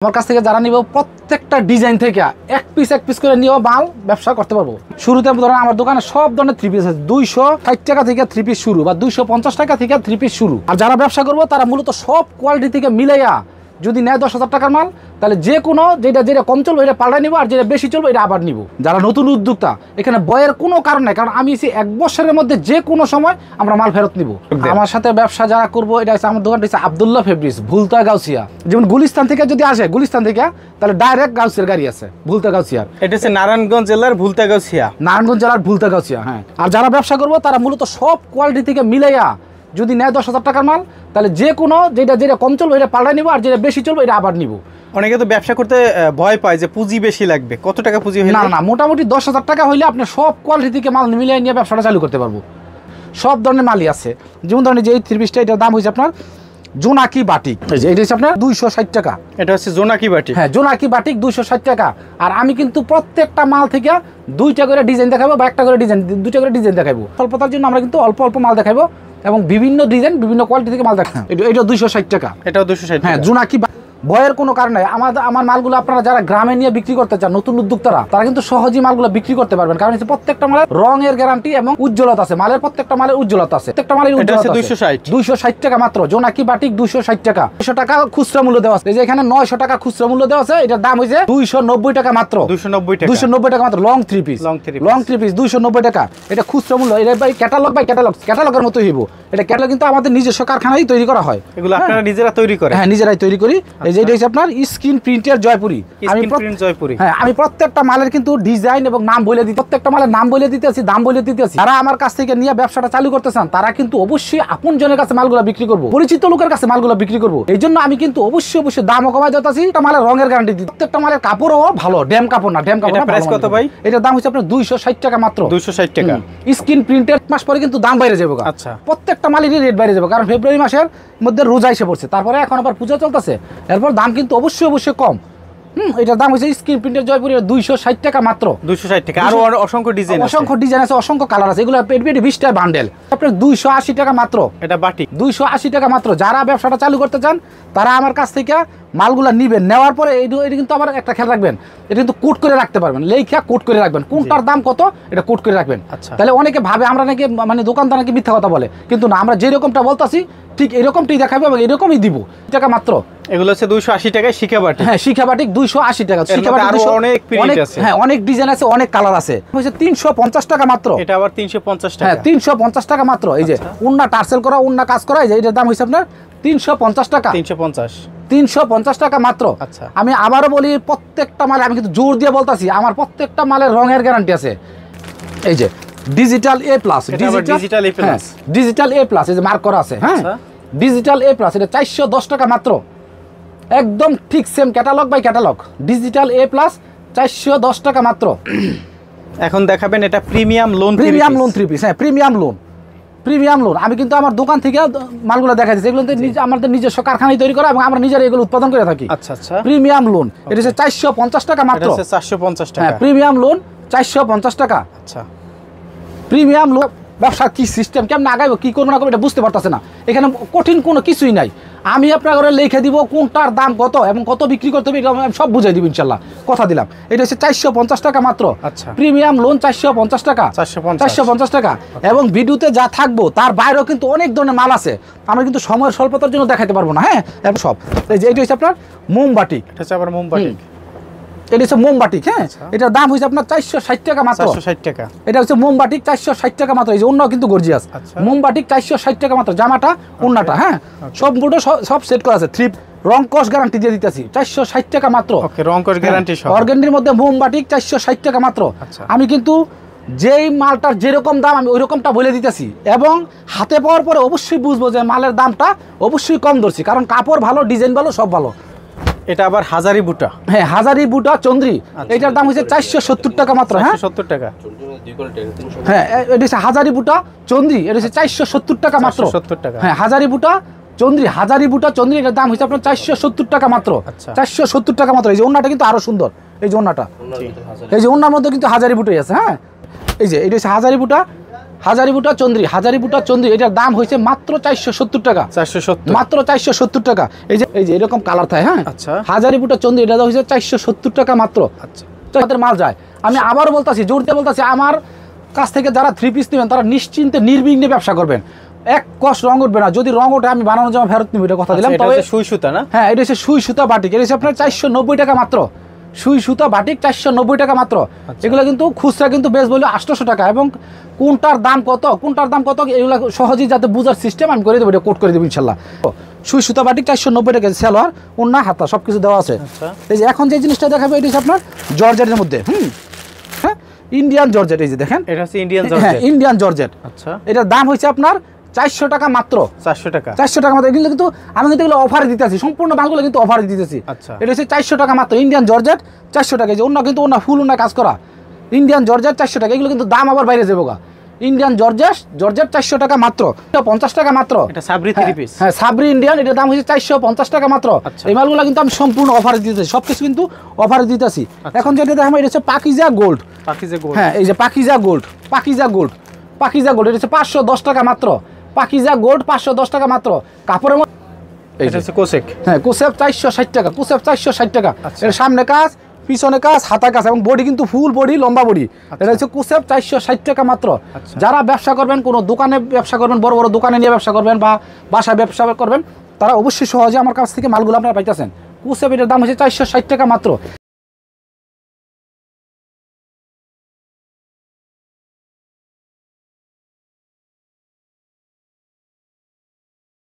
আমার কাছ থেকে যারা নিব প্রত্যেকটা ডিজাইন থেকে এক পিস করে নিয়ে মাল ব্যবসা করতে পারবো। শুরুতে ধরেন আমার দোকানে সব ধরনের থ্রি পিস আছে, 260 টাকা থেকে থ্রি পিস শুরু বা 250 টাকা থেকে থ্রি পিস শুরু। আর যারা ব্যবসা করবো তারা মূলত সব কোয়ালিটি থেকে মিলাইয়া যদি নেয় 10,000 টাকার মাল, তাহলে যে কোনো যেটা কম চলবে এটা পাল্টাই নিব, আর যেটা বেশি চলবে এটা আবার নিব। যারা নতুন উদ্যোক্তা, এখানে বয়ের কোনো কারণ নাই, কারণ আমি এক বছরের মধ্যে যে কোনো সময় আমরা মাল ফেরত নিব। আমার সাথে ব্যবসা যারা করবো, এটা হচ্ছে আমার দোকানটা হচ্ছে আব্দুল্লাহ ফেব্রিক্স, ভুলতা গাউসিয়া। যেমন গুলিস্তান থেকে যদি আসে, গুলিস্তান থেকে তাহলে ডাইরেক্ট গাউসিয়ার গাড়ি আছে, ভুলতা গাউসিয়ার। এটা হচ্ছে নারায়ণগঞ্জ জেলার ভুলতা গাউসিয়া, নারায়ণগঞ্জ জেলার ভুলতা গাউসিয়া। হ্যাঁ, আর যারা ব্যবসা করবো তারা মূলত সব কোয়ালিটি থেকে মিলাইয়া যদি নেয় 10,000 টাকার মাল, তাহলে যে কোনো যেটা কম চলবে এটা পাল্টাই নিব, আর যেটা বেশি চলবে এটা আবার নিব। অনেকে তো ব্যবসা করতে ভয় পায় যে পুঁজি বেশি লাগবে। কত টাকা পুঁজি হইলে? না, মোটামুটি 10,000 টাকা হইলে আপনি সব কোয়ালিটি থেকে মাল মিলিয়ে নিয়ে ব্যবসাটা চালু করতে পারবো। সব ধরনের মালই আছে। যেমন ধরেন যে এই থ্রি পিসটা, এটার দাম হয়েছে আপনার জোনাকি বাটিক, এটা হচ্ছে আপনার 260 টাকা। এটা হচ্ছে জোনাকি বাটিক। হ্যাঁ, জোনাকি বাটিক 260 টাকা। আর আমি কিন্তু প্রত্যেকটা মাল থেকে দুইটা করে ডিজাইন দেখাবো, বা একটা করে ডিজাইন, দুইটা করে ডিজাইন দেখাবো। স্বল্পতার জন্য আমরা কিন্তু অল্প মাল দেখাবো এবং বিভিন্ন ডিজাইন বিভিন্ন কোয়ালিটি থেকে মাল দেখাবো। এটা 260 টাকা, এটাও 260। হ্যাঁ, জোনাকি। ভয়ের কোনো কারণ নাই। আমার মালগুলো আপনারা যারা গ্রামে নিয়ে বিক্রি করতে চান, নতুন উদ্যোক্তারা, তারা কিন্তু সহজেই মালগুলো বিক্রি করতে পারবেন, কারণ প্রত্যেকটা মালের রঙের গ্যারান্টি এবং উজ্জ্বলতা আছে। মালের প্রত্যেকটা মালের উজ্জ্বলতা আছে, প্রত্যেকটা মালের উজ্জ্বলতা আছে। 260 টাকা মাত্র জোনাকি বাটিক, 260 টাকা। 100 টাকা খুচরা মূল্য দেওয়া আছে। এই যে এখানে 900 টাকা খুচরা মূল্য দেওয়া আছে, এটার দাম হইছে 290 টাকা মাত্র। 290 টাকা মাত্র। লং থ্রি পিস 290 টাকা। এটা খুচরা মূল্য। এটা ভাই ক্যাটালগের মতো হইব। এটা ক্যাটালগ কিন্তু আমাদের নিজস্ব কারখানায় তৈরি করা হয়। এগুলো আপনারা নিজেরা তৈরি করেন? হ্যাঁ, নিজেরাই তৈরি করি। এই যে এটা হচ্ছে আপনার স্ক্রিন প্রিন্টের জয়পুরি। আমি প্রত্যেকটা মালের কিন্তু ডিজাইন এবং নাম বলে দিই, প্রত্যেকটা মালের নাম বলে দিতেছি, দাম বলে দিতেছি। যারা আমার কাছ থেকে নিয়ে ব্যবসাটা চালু করতে চান, তারা কিন্তু অবশ্যই আপন জনের কাছে মালগুলো বিক্রি করবো, পরিচিত লোকের কাছে মালগুলো বিক্রি করবো। এই জন্য আমি কিন্তু অবশ্যই দামও কমাই দিতেছি, মালের রঙের গ্যারান্টি দিই। প্রত্যেকটা মালের কাপড়ও ভালো, ড্যাম কাপড় না, ড্যাম কাপড় না। প্রাইস কত ভাই? এটার দাম হচ্ছে আপনার 260 টাকা মাত্র। 260 টাকা। স্ক্রিন প্রিন্টের মাস পরে কিন্তু দাম বাইরে যাবে। আচ্ছা, প্রত্যেকটা মালেরই রেট বাইরে যাবে, কারণ ফেব্রুয়ারি মাসের মধ্যে রোজা এসে পড়ছে, তারপরে এখন আবার পূজা চলতেছে, এরপর দাম কিন্তু অবশ্যই কম। এটার দাম হচ্ছে স্ক্রিন প্রিন্টের জয়পুরের 260 টাকা মাত্র। 260 টাকা। আর অসংখ্য ডিজাইন আছে, অসংখ্য কালার আছে। এগুলো পেট 20টা বান্ডেল আপনার 280 টাকা মাত্র। এটা বাটিক 280 টাকা মাত্র। যারা ব্যবসাটা চালু করতে চান, তারা আমার কাছ থেকে মালগুলা নিবেন। নেওয়ার পরে এটা কিন্তু আবার একটা খেয়াল রাখবেন, এটা কিন্তু কোট করে রাখতে পারবেন, লেখা কোট করে রাখবেন, কোনটার দাম কত এটা কোট করে রাখবেন। তাহলে অনেকে ভাবে আমরা নাকি মানে দোকানদার নাকি মিথ্যা কথা বলে, কিন্তু না, আমরা যেরকমটা বলতাছি ঠিক এরকমটাই দেখাবো এবং এরকমই দিব। টাকা মাত্র। এগুলো হচ্ছে 280 টাকায় শিখা বাটিক। হ্যাঁ, শিখা বাটিক 280 টাকা। শিখা বাটিক অনেক প্রিন্ট আছে, হ্যাঁ, অনেক ডিজাইন আছে, অনেক কালার আছে। হচ্ছে 350 টাকা মাত্র। এটা আবার 350 টাকা। হ্যাঁ, 350 টাকা মাত্র। এই যে উন্না টার্সেল করা, উন্না কাজ করা, এই যে এটার দাম হইছে আপনার 350 টাকা। 350 টাকা মাত্র। আচ্ছা, আমি আবারও বলি, প্রত্যেকটা মালে আমি কিন্তু জোর দিয়ে বলতাছি, আমার প্রত্যেকটা মালের রঙের গ্যারান্টি আছে। এই যে digital A plus, digital A plus, এই যে মার্ক করা আছে। হ্যাঁ, ডিজিটাল এ প্লাস, এটা 410 টাকা মাত্র। একদম ঠিক same catalogue by catalogue. Digital A plus 410 টাকা মাত্র। এখন দেখাবেন এটা প্রিমিয়াম লোন থ্রি পিস। হ্যাঁ, প্রিমিয়াম লোন। আমি কিন্তু আমার দোকান থেকে মালগুলো দেখা দিচ্ছি, এগুলো আমাদের নিজস্ব কারখানায় তৈরি করা এবং আমরা নিজেরা এগুলো উৎপাদন করে থাকি। আচ্ছা, প্রিমিয়াম লোন। এটা হচ্ছে 450 টাকা মাত্র। 450 টাকা। হ্যাঁ, প্রিমিয়াম লোন 450 টাকা। আচ্ছা, প্রিমিয়াম লোন। ব্যবসার কি সিস্টেম, কেমন আগাইবো, কি করবো না করবো, এটা বুঝতে পারতেছে না। এখানে কঠিন কোনো কিছুই নাই। আমি আপনার ঘরে লিখে দিব কোনটার দাম কত এবং কত বিক্রি করতে হবে, আমি সব বুঝাই দিব ইনশাল্লাহ, কথা দিলাম। এটা হচ্ছে 450 টাকা মাত্র। আচ্ছা, প্রিমিয়াম লোন 450 টাকা। 450 টাকা। এবং ভিডিওতে যা থাকবো তার বাইরেও কিন্তু অনেক ধরনের মাল আছে, আমরা কিন্তু সময়ের স্বল্পতার জন্য দেখাতে পারবো না। হ্যাঁ, সব। এই যে এটা হচ্ছে আপনার মোমবাটিক। এটা হচ্ছে আবার মোমবাটিক। এটা হচ্ছে মোমবাটিক। হ্যাঁ, এটার দাম হচ্ছে আপনার 460 টাকা মাত্র। 460 টাকা। এটা হচ্ছে মোমবাটিক 460 টাকা মাত্র। এই যে অন্য কিন্তু গর্জিয়াস। মোমবাটিক 460 টাকা মাত্র। জামাটা, ওন্নাটা, হ্যাঁ, সম্পূর্ণ সব সেট করা আছে। থ্রি রং কস গ্যারান্টি দিয়ে দিতেছি 460 টাকা মাত্র। ওকে, রং কস গ্যারান্টি সহ। অর্গানডির মধ্যে মোমবাটিক 460 টাকা মাত্র। আমি কিন্তু যেই মালটার যেরকম দাম আমি ওই রকমটা বলে দিতেছি, এবং হাতে পাওয়ার পরে অবশ্যই বুঝবো যে মালের দামটা অবশ্যই কম ধরছি, কারণ কাপড় ভালো, ডিজাইন ভালো, সব ভালো। এটা আবার হাজারি বুটা। হ্যাঁ, হাজারি বুটা চন্দ্রি। এটার দাম হচ্ছে 470 টাকা মাত্র। হ্যাঁ, 470 টাকা। হ্যাঁ, এটা হচ্ছে হাজারি বুটা চন্দ্রি। এটা হচ্ছে 470 টাকা মাত্র। 70 টাকা। হ্যাঁ, হাজারি বুটা চন্দ্রি, এটার দাম হচ্ছে আপনার 470 টাকা মাত্র। 470 টাকা মাত্র। এই যে ওন্নাটা কিন্তু আরো সুন্দর। এই যে ওন্নাটা, এই যে ওন্নার মধ্যে কিন্তু হাজারি বুটাই আছে। হ্যাঁ, এই যে এটা হচ্ছে হাজারি বুটা হাজারিবুটা চন্দ্রী এটার দাম হয়েছে মাত্র 470 টাকা। 470 মাত্র 470 টাকা। এই যে এরকম কালার থাকে, হ্যাঁ। আচ্ছা, হাজারিবুটা চন্দ্রী এটা হয়েছে 470 টাকা মাত্র। আচ্ছা, তাদের মাল যায়। আমি আবারও বলতাছি, জোর দিয়ে বলতাছি, আমার কাছ থেকে যারা 3 পিস নেবেন তারা নিশ্চিন্তে নির্বিঘ্নে ব্যবসা করবেন। এক কষ রং উঠবে না। যদি রং ওঠে আমি বানানোর জন্য ফেরত নিব, এটা কথা দিলাম। তবে সুই সুতা না? হ্যাঁ, এটা হচ্ছে সুই সুতা বাটিক। এটা হচ্ছে আপনার 490 টাকা মাত্র। সুই সুতা বাটিক 490 টাকা মাত্র। এগুলো কিন্তু খুচরা কিন্তু বেশ বললে 800 টাকা। এবং কোনটার দাম কত এগুলো সহজেই যাতে বুঝার সিস্টেম আমি করে দেবো, এটা কোট করে দেবো ইনশাল্লাহ। সুই সুতা বাটিক 490 টাকা, সেলোয়ার, ওন্না, হাতা সব কিছু দেওয়া আছে। এই যে এখন যে জিনিসটা দেখাবো এটা হচ্ছে আপনার জর্জেটের মধ্যে, হ্যাঁ, ইন্ডিয়ান জর্জেট। এই যে দেখেন, এটা হচ্ছে ইন্ডিয়ান হ্যাঁ, জর্জেট। Indian georgette. আচ্ছা, এটার দাম হচ্ছে আপনার 400 টাকা মাত্র। 400 টাকা, 400 টাকা মাত্র। এগুলো কিন্তু আমি কিন্তু এগুলো অফারে দিতেছি, সম্পূর্ণ মালগুলো কিন্তু অফারে দিতেছি। আচ্ছা, এটা হচ্ছে 400 টাকা মাত্র, ইন্ডিয়ান জর্জেট 400 টাকা। এই যে অন্য কিন্তু অন্য ফুল অন্য কাজ করা ইন্ডিয়ান জর্জেট 400 টাকা। এগুলো কিন্তু দাম আবার বাইরে যাবো গা। ইন্ডিয়ান জর্জেট 400 টাকা মাত্র, 50 টাকা মাত্র। এটা সাবরি 3 পিস। হ্যাঁ, সাবরি ইন্ডিয়ান, এটার দাম হচ্ছে 450 টাকা মাত্র। এই মালগুলো কিন্তু আমি সম্পূর্ণ অফারে দিতেছি, সবকিছু কিন্তু অফারে দিতেছি। এখন যেটা দেখাবো এটা হচ্ছে পাকিজা গোল্ড। হ্যাঁ, এই যে পাকিজা গোল্ড, এটা হচ্ছে 510 টাকা মাত্র। পাকিজা গোল্ড 510 টাকা মাত্র। কাপড়ের মধ্যে এটা হচ্ছে কোসেক। হ্যাঁ, কোসেপ 460 টাকা, কোসেপ 460 টাকা। এর সামনে কাজ, পিছনে কাজ, হাতা কাজ, এবং বডি কিন্তু ফুল বডি, লম্বা বডি। এটা হচ্ছে কোসেপ 460 টাকা মাত্র। যারা ব্যবসা করবেন, কোনো দোকানে ব্যবসা করবেন, বড় বড় দোকানে নিয়ে ব্যবসা করবেন বা বাসায় ব্যবসা করবেন, তারা অবশ্যই সহজে আমার কাছ থেকে মালগুলো আপনারা পাইতেছেন। কোসেপ এটার দাম হচ্ছে 460 টাকা মাত্র।